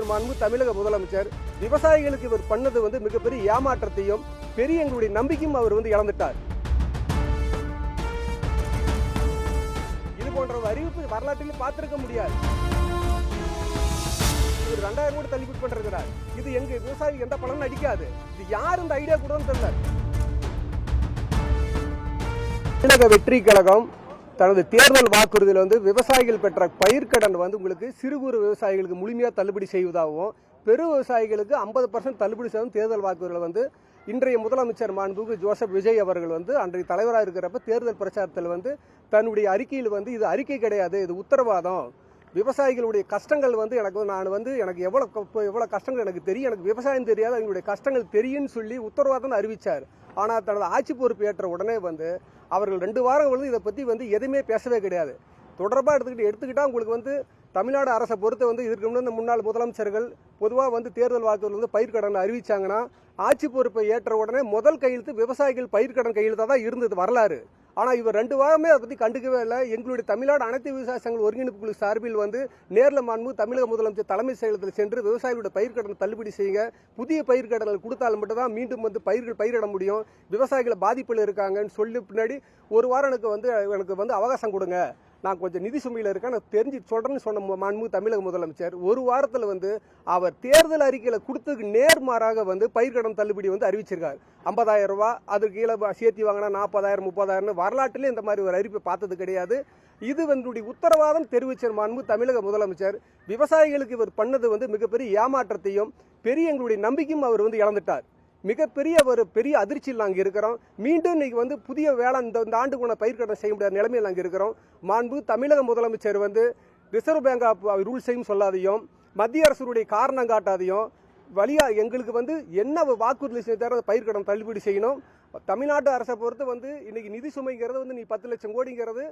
மாண்பு தமிழக முதலமைச்சர் விவசாயிகளுக்கு இவர் பண்ணது வந்து மிகப்பெரிய ஏமாற்றத்தையும் பெரிய எங்களுடைய நம்பிக்கையும் அவர் வந்து இழந்துட்டார். இது போன்ற ஒரு அறிவிப்பு வரலாற்றில் பார்த்திருக்க முடியாது. இவர் 2000 கோடி தள்ளுபடி பண்றார். இது எங்க விவசாயிக்கு எந்த பலனும் அடிக்காது. இது யார் இந்த ஐடியா கொடுன்னு தெரியல. தமிழக வெற்றி கழகம் தனது தேர்தல் வாக்குறுதியில் வந்து விவசாயிகள் பெற்ற பயிர்க்கடன் வந்து உங்களுக்கு சிறு குறு விவசாயிகளுக்கு முழுமையாக தள்ளுபடி செய்வதாகவும் பெரு விவசாயிகளுக்கு 50% தள்ளுபடி செய்யும் தேர்தல் வாக்குறுதியில் வந்து இன்றைய முதலமைச்சர் மாண்புமிகு ஜோசப் விஜய் அவர்கள் வந்து அன்றைய தலைவராக இருக்கிறப்ப தேர்தல் பிரச்சாரத்தில் வந்து தன்னுடைய அறிக்கையில் வந்து இது அறிக்கை கிடையாது, இது உத்தரவாதம். விவசாயிகளுடைய கஷ்டங்கள் வந்து எனக்கு எவ்வளோ கஷ்டங்கள் எனக்கு தெரியும், எனக்கு விவசாயம் தெரியாது, அவங்களுடைய கஷ்டங்கள் தெரியும்னு சொல்லி உத்தரவாதம் அறிவித்தார். ஆனால் தனது ஆட்சி பொறுப்பு ஏற்ற உடனே வந்து அவர்கள் 2 வாரம் வந்து இதை பற்றி வந்து எதுவுமே பேசவே கிடையாது. தொடர்பாக எடுத்துக்கிட்டால் உங்களுக்கு வந்து தமிழ்நாடு அரசை பொறுத்த வந்து இதற்கு முன்னாடி முன்னாள் முதலமைச்சர்கள் பொதுவாக வந்து தேர்தல் வாக்குறுதியில் வந்து பயிர்க்கடன் அறிவிச்சாங்கன்னா ஆட்சி பொறுப்பை ஏற்ற உடனே முதல் கையெழுத்து விவசாயிகள் பயிர்க்கடன் கையெழுத்தாக தான் இருந்தது வரலாறு. ஆனால் இவர் 2 வாரமே அதை பற்றி கண்டுக்கவே இல்லை. எங்களுடைய தமிழ்நாடு அனைத்து விவசாய சங்கங்கள் ஒருங்கிணைப்பு குழு சார்பில் வந்து நேரில் மாண்பு தமிழக முதலமைச்சர் தலைமை செயலகத்தில் சென்று விவசாயிகளுடைய பயிர்க்கடனை தள்ளுபடி செய்யுங்க, புதிய பயிர்க்கடனை கொடுத்தால் மட்டும்தான் மீண்டும் வந்து பயிரிட முடியும், விவசாயிகளை பாதிப்பில் இருக்காங்கன்னு சொல்லி பின்னாடி 1 வாரம் எனக்கு வந்து அவகாசம் கொடுங்க, நான் கொஞ்சம் நிதி சுமையில் இருக்கேன், நான் தெரிஞ்சு சொல்கிறேன்னு சொன்ன மாண்பு தமிழக முதலமைச்சர் 1 வாரத்தில் வந்து அவர் தேர்தல் அறிக்கையில் கொடுத்ததுக்கு நேர்மாறாக வந்து பயிர்க்கடன் தள்ளுபடி வந்து அறிவிச்சிருக்காரு. 50,000 ரூபா அதுக்கு கீழே சேர்த்தி வாங்கினா 40,000 30,000 வரலாற்றிலே இந்த மாதிரி ஒரு அறிவிப்பை பார்த்தது கிடையாது. இது வந்து உத்தரவாதம் தெரிவிச்ச மாண்பு தமிழக முதலமைச்சர் விவசாயிகளுக்கு இவர் பண்ணது வந்து மிகப்பெரிய ஏமாற்றத்தையும் பெரிய எங்களுடைய நம்பிக்கையும் அவர் வந்து இழந்துட்டார். மிகப்பெரிய ஒரு பெரிய அதிர்ச்சியில் நாங்கள் இருக்கிறோம். மீண்டும் இன்னைக்கு வந்து புதிய வேலை இந்த ஆண்டுக்குள்ள பயிர்க்கடன் செய்ய முடியாத நிலைமையில் நாங்கள் இருக்கிறோம். மாண்பு தமிழக முதலமைச்சர் வந்து ரிசர்வ் பேங்க் ஆஃப் ரூல்ஸையும் சொல்லாதையும் மத்திய அரசுடைய காரணம் காட்டாதையும் வழியா எங்களுக்கு வந்து என்ன வாக்குறுதி செய்தாரோ பயிர்க்கடன் தள்ளுபடி செய்யணும். தமிழ்நாட்டு அரசை பொறுத்து வந்து இன்னைக்கு நிதி சுமைங்கிறது வந்து நீ 10 லட்சம் கோடிங்கிறது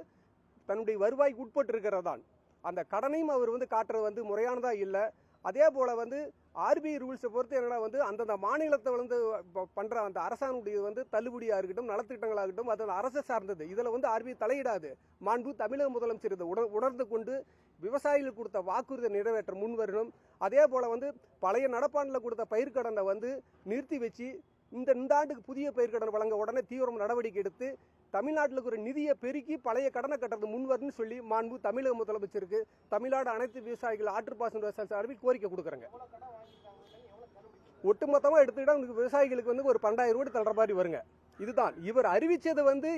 தன்னுடைய வருவாய்க்கு உட்பட்டு இருக்கிறது தான். அந்த கடனையும் அவர் வந்து காட்டுறது வந்து முறையானதா இல்லை. அதே போல் வந்து ஆர்பிஐ ரூல்ஸை பொறுத்து என்னன்னா வந்து அந்தந்த மாநிலத்தை வந்து பண்ணுற அந்த அரசாங்கனுடைய வந்து தள்ளுபடியாக இருக்கட்டும் நலத்திட்டங்களாகட்டும் அது அந்த அரசு சார்ந்தது. இதில் வந்து ஆர்பிஐ தலையிடாது. மாண்பு தமிழக முதலமைச்சர் இதை உணர்ந்து கொண்டு விவசாயிகளுக்கு கொடுத்த வாக்குறுதியை நிறைவேற்ற முன் வரணும். அதே போல் வந்து பழைய நடப்பாண்டில் கொடுத்த பயிர்க்கடனை வந்து நிறுத்தி வச்சு இந்த ஆண்டுக்கு புதிய பயிர்க்கடன் வழங்க உடனே தீவிரம் நடவடிக்கை எடுத்து தமிழ்நாட்டில் ஒரு நிதியை பெருக்கி பழைய கடனை கட்டுறது முன்வருன்னு சொல்லி மாண்பு தமிழக முதலமைச்சருக்கு தமிழ்நாடு அனைத்து விவசாயிகள் ஆற்றுப்பாசன விவசாய சார்பில் கோரிக்கை கொடுக்குறாங்க. ஒட்டுமொத்தமாக எடுத்துக்கிட்டா உங்களுக்கு விவசாயிகளுக்கு வந்து ஒரு 12,000 கோடி தள்ளுற மாதிரி வருங்க. இதுதான் இவர் அறிவிச்சது வந்து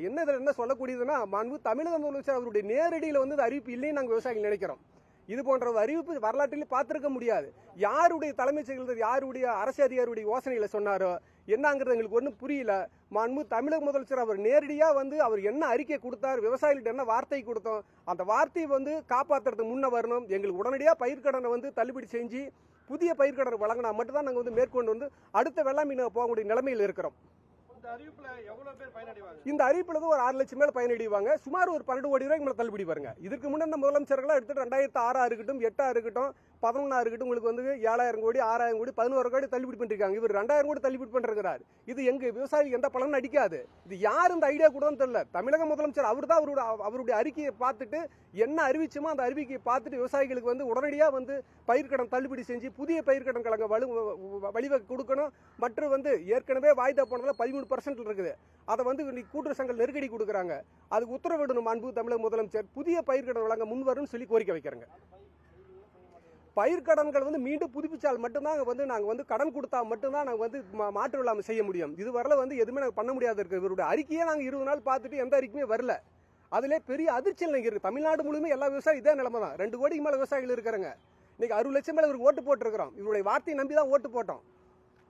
என்ன சொல்லக்கூடியதுன்னா மாண்பு தமிழக முதலமைச்சர் அவருடைய நேரடியில் வந்து அறிவிப்பு இல்லைன்னு நாங்கள் விவசாயிகள் நினைக்கிறோம். இது போன்ற ஒரு அறிவிப்பு வரலாற்றில் பார்த்திருக்க முடியாது. யாருடைய தலைமைச் செயலர் யாருடைய அரசு அதிகாரியுடைய யோசனைகளை சொன்னாரோ என்னங்கிறது எங்களுக்கு ஒன்றும் புரியல. மாண்பு தமிழக முதலமைச்சர் அவர் நேரடியாக வந்து அவர் என்ன அறிக்கை கொடுத்தார், விவசாயிகிட்ட என்ன வார்த்தை கொடுத்தோம், அந்த வார்த்தையை வந்து காப்பாற்றுறதுக்கு முன்ன வரணும். எங்களுக்கு உடனடியாக பயிர்க்கடனை வந்து தள்ளுபடி செஞ்சு புதிய பயிர்க்கடன் வழங்கினா மட்டும்தான் நாங்கள் வந்து மேற்கொண்டு வந்து அடுத்த வெள்ளாமை போகக்கூடிய நிலைமையில் இருக்கிறோம். இந்த அறிவிப்புல ஒரு 6 லட்சம் மேல பயனடைவாங்க. சுமார் ஒரு 12 கோடி ரூபாய்க்கு மேல தள்ளுபடி வருங்க. இதுக்கு முன்னாடி முதலமைச்சர்களா எடுத்துட்டு 2006 இருக்கட்டும் 8 இருக்கட்டும் 11 இருக்கட்டும் உங்களுக்கு வந்து 7,000 கோடி 6,000 கோடி 11 கோடி தள்ளுபடி பண்ணிருக்காங்க. இவர் 2,000 கோடி தள்ளுபடி பண்றாரு. இது எங்க விவசாயிக்கு எந்த பலனும் அடிக்காது. இது யார் இந்த ஐடியா கொடுன்னு தெரியல. தமிழக முதலமைச்சர் அவர் தான் அவருடைய அறிக்கையை பார்த்துட்டு என்ன அறிவிச்சுமோ அந்த அறிவிக்கையை பார்த்துட்டு விவசாயிகளுக்கு வந்து உடனடியாக வந்து பயிர்க்கடன் தள்ளுபடி செஞ்சு புதிய பயிர்க்கடன் கலங்க வழிவகை கொடுக்கணும். மற்றும் வந்து ஏற்கனவே வாய்தா போனதுல 13% இருக்குது. அதை வந்து கூட்டுறவு சங்கங்கள் நெருக்கடி கொடுக்குறாங்க. அதுக்கு உத்தரவிடணும் மாண்பு தமிழக முதலமைச்சர் புதிய பயிர்க்கடன் வழங்க முன்வரும் சொல்லி கோரிக்கை வைக்கிறாங்க. பயிர்க்கடன்கள் வந்து மீண்டும் புதுப்பிச்சால் மட்டும்தான் வந்து நாங்கள் வந்து கடன் கொடுத்தா மட்டும்தான் நாங்கள் வந்து மாற்று இல்லாமல் செய்ய முடியும். இதுவரையில் வந்து எதுவுமே நாங்கள் பண்ண முடியாது இருக்கு. இவருடைய அறிக்கையே நாங்கள் 20 நாள் பார்த்துட்டு எந்த அறிக்கையுமே வரல. அதிலே பெரிய அதிர்ச்சியில் இங்கே இருக்குது. தமிழ்நாடு முழுமே எல்லா விவசாயம் இதே நிலைமை தான். 2 கோடிக்கு மேலே விவசாயிகள் இருக்கிறாங்க. இன்னைக்கு 60 லட்சம் மேலே இவருக்கு ஓட்டு போட்டுருக்கிறோம். இவருடைய வார்த்தையை நம்பி தான் ஓட்டு போட்டோம்.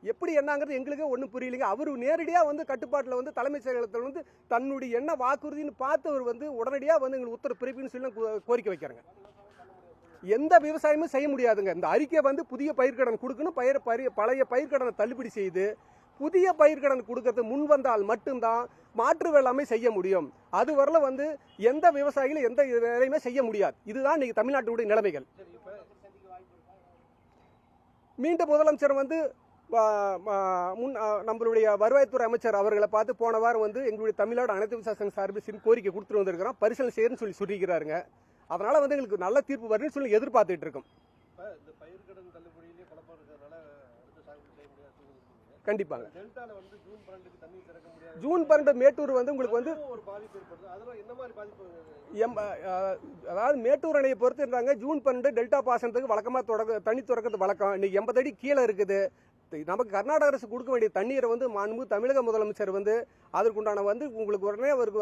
எப்படி என்னங்கிறது எங்களுக்கு ஒன்றும் புரியலைங்க. அவர் நேரடியாக வந்து கட்டுப்பாட்டில் வந்து தலைமைச் செயலகத்தில் வந்து தன்னுடைய என்ன வாக்குறுதின்னு பார்த்து அவர் வந்து உடனடியாக வந்து எங்களுக்கு உத்தரவு பிறப்பின்னு சொல்லி கோரிக்கை வைக்கிறாங்க. எந்த விவசாயமும் செய்ய முடியாதுங்க. இந்த அறிக்கை வந்து புதிய பயிர்க்கடன் கொடுக்கணும், பழைய பயிர்க்கடனை தள்ளுபடி செய்து புதிய பயிர்க்கடன் கொடுக்கறது முன் வந்தால் மட்டும்தான் மாற்று வேளாண்மை செய்ய முடியும். அது வரல வந்து எந்த விவசாயிகளும் எந்த வேலையுமே செய்ய முடியாது. இதுதான் இன்னைக்கு தமிழ்நாட்டுடைய நிலைமைகள். மீண்டும் முதலமைச்சர் வந்து நம்மளுடைய வருவாய்த்துறை அமைச்சர் அவர்களை பார்த்து போன வாரம் வந்து எங்களுடைய தமிழ்நாடு அனைத்து விவசாய சார்பில் கோரிக்கை கொடுத்துட்டு வந்திருக்கிறோம், பரிசீலனை செய்யணும்னு சொல்லிக்கிறாருங்க. அதனால வந்து எங்களுக்கு நல்ல தீர்ப்பு வரும்னு சொல்லி எதிர்பார்த்துட்டு இருக்கோம். பயிர்க்கடன் தள்ளுபடியிலே குழப்பம் இருக்கிறதுனால அடுத்த சாகுபடி செய்ய முடியாது. கண்டிப்பாங்க. டெல்டால வந்து ஜூன் 12க்கு தண்ணி திறக்க முடியாது. ஜூன் 12 மேட்டூர் வந்து உங்களுக்கு வந்து ஒரு பாதிப்பு ஏற்படுது. அதெல்லாம் என்ன மாதிரி பாதிப்பு? அதாவது மேட்டூர் அணையை பொறுத்து இருந்தாங்க. ஜூன் 12 டெல்டா பாசனத்துக்கு வழக்கமாக தண்ணி திறக்கிறது வழக்கம். இன்னைக்கு 80 அடி கீழே இருக்குது. நமக்கு கர்நாடக அரசு கொடுக்க வேண்டிய தண்ணீரை வந்து மாண்பு தமிழக முதலமைச்சர் வந்து அதற்குண்டான வந்து உங்களுக்கு உடனே அவருக்கு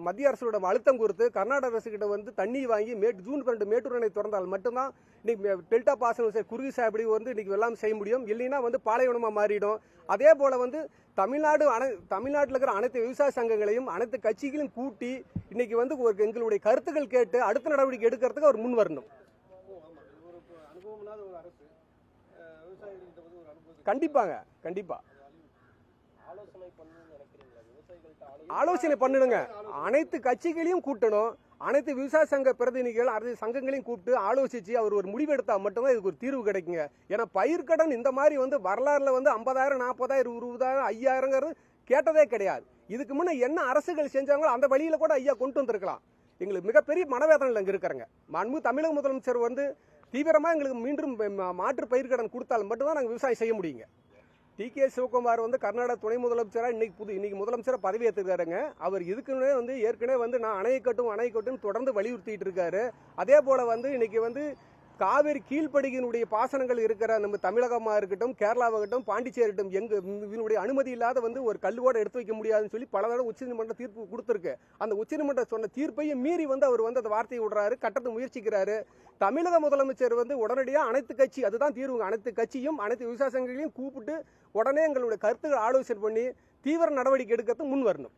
மத்திய அரசோட அழுத்தம் கொடுத்து கர்நாடக அரசு கிட்ட வந்து தண்ணி வாங்கி ஜூன் 12 மேட்டூர் அணை திறந்தால் மட்டும்தான் இன்னைக்கு டெல்டா பாசனம் குறுகிய சாகுபடி வந்து இன்னைக்கு எல்லாம் செய்ய முடியும். இல்லைன்னா வந்து பாலைவனமா மாறிடும். அதே போல வந்து தமிழ்நாட்டில் இருக்கிற அனைத்து விவசாய சங்கங்களையும் அனைத்து கட்சிகளையும் கூட்டி இன்னைக்கு வந்து எங்களுடைய கருத்துக்கள் கேட்டு அடுத்த நடவடிக்கை எடுக்கிறதுக்கு அவர் முன் வரணும். கண்டிப்பாங்க, கண்டிப்பா ஆலோசனை பண்ணணுங்க. அனைத்து கட்சிகளையும் கூட்டணும். அனைத்து விவசாய சங்க பிரதிநிதிகள் அனைத்து சங்கங்களையும் கூப்பிட்டு ஆலோசிச்சு அவர் ஒரு முடிவு எடுத்தா மட்டும்தான் இதுக்கு ஒரு தீர்வு கிடைக்குங்க. ஏன்னா பயிர்க்கடன் இந்த மாதிரி வந்து வரலாறுல வந்து 50,000 40,000 20,000 5,000 கேட்டதே கிடையாது. இதுக்கு முன்ன என்ன அரசுகள் செஞ்சாங்களோ அந்த வழியில கூட ஐயா கொண்டு வந்திருக்கலாம். எங்களுக்கு மிகப்பெரிய மனவேதனையில் அங்கே இருக்கிறாங்க. மாண்பு தமிழக முதலமைச்சர் வந்து தீவிரமா எங்களுக்கு மீண்டும் மாற்று பயிர்க்கடன் கொடுத்தால் மட்டும்தான் நாங்கள் விவசாயம் செய்ய முடியுங்க. டி.கே. சிவகுமார் வந்து கர்நாடக துணை முதலமைச்சரா இன்னைக்கு முதலமைச்சரா பதவி ஏற்றுக்காருங்க. அவர் இதுக்குன்னே வந்து ஏற்கனவே வந்து நான் அணை கட்டும் தொடர்ந்து வலியுறுத்திட்டு இருக்காரு. அதே போல வந்து இன்னைக்கு வந்து காவிரி கீழ்ப்படுகினுடைய பாசனங்கள் இருக்கிற நம்ம தமிழகமா இருக்கட்டும், கேரளாவாகட்டும், பாண்டிச்சேரி இதனுடைய அனுமதி இல்லாத வந்து ஒரு கல்லுவோட எடுத்து வைக்க முடியாதுன்னு சொல்லி பல தடவை உச்சநீதிமன்றம் தீர்ப்பு கொடுத்திருக்கு. அந்த உச்சநீதிமன்றம் சொன்ன தீர்ப்பையும் மீறி வந்து அவர் வந்து அந்த வார்த்தையை விடுறாரு, கட்டத்தை முயற்சிக்கிறாரு. தமிழக முதலமைச்சர் வந்து உடனடியாக அனைத்து கட்சி அதுதான் தீர்வு. அனைத்து கட்சியும் அனைத்து விவசாய சங்கங்களையும் கூப்பிட்டு உடனே எங்களுடைய கருத்துக்கள் ஆலோசனை பண்ணி தீவிர நடவடிக்கை எடுக்கிறது முன் வரணும்.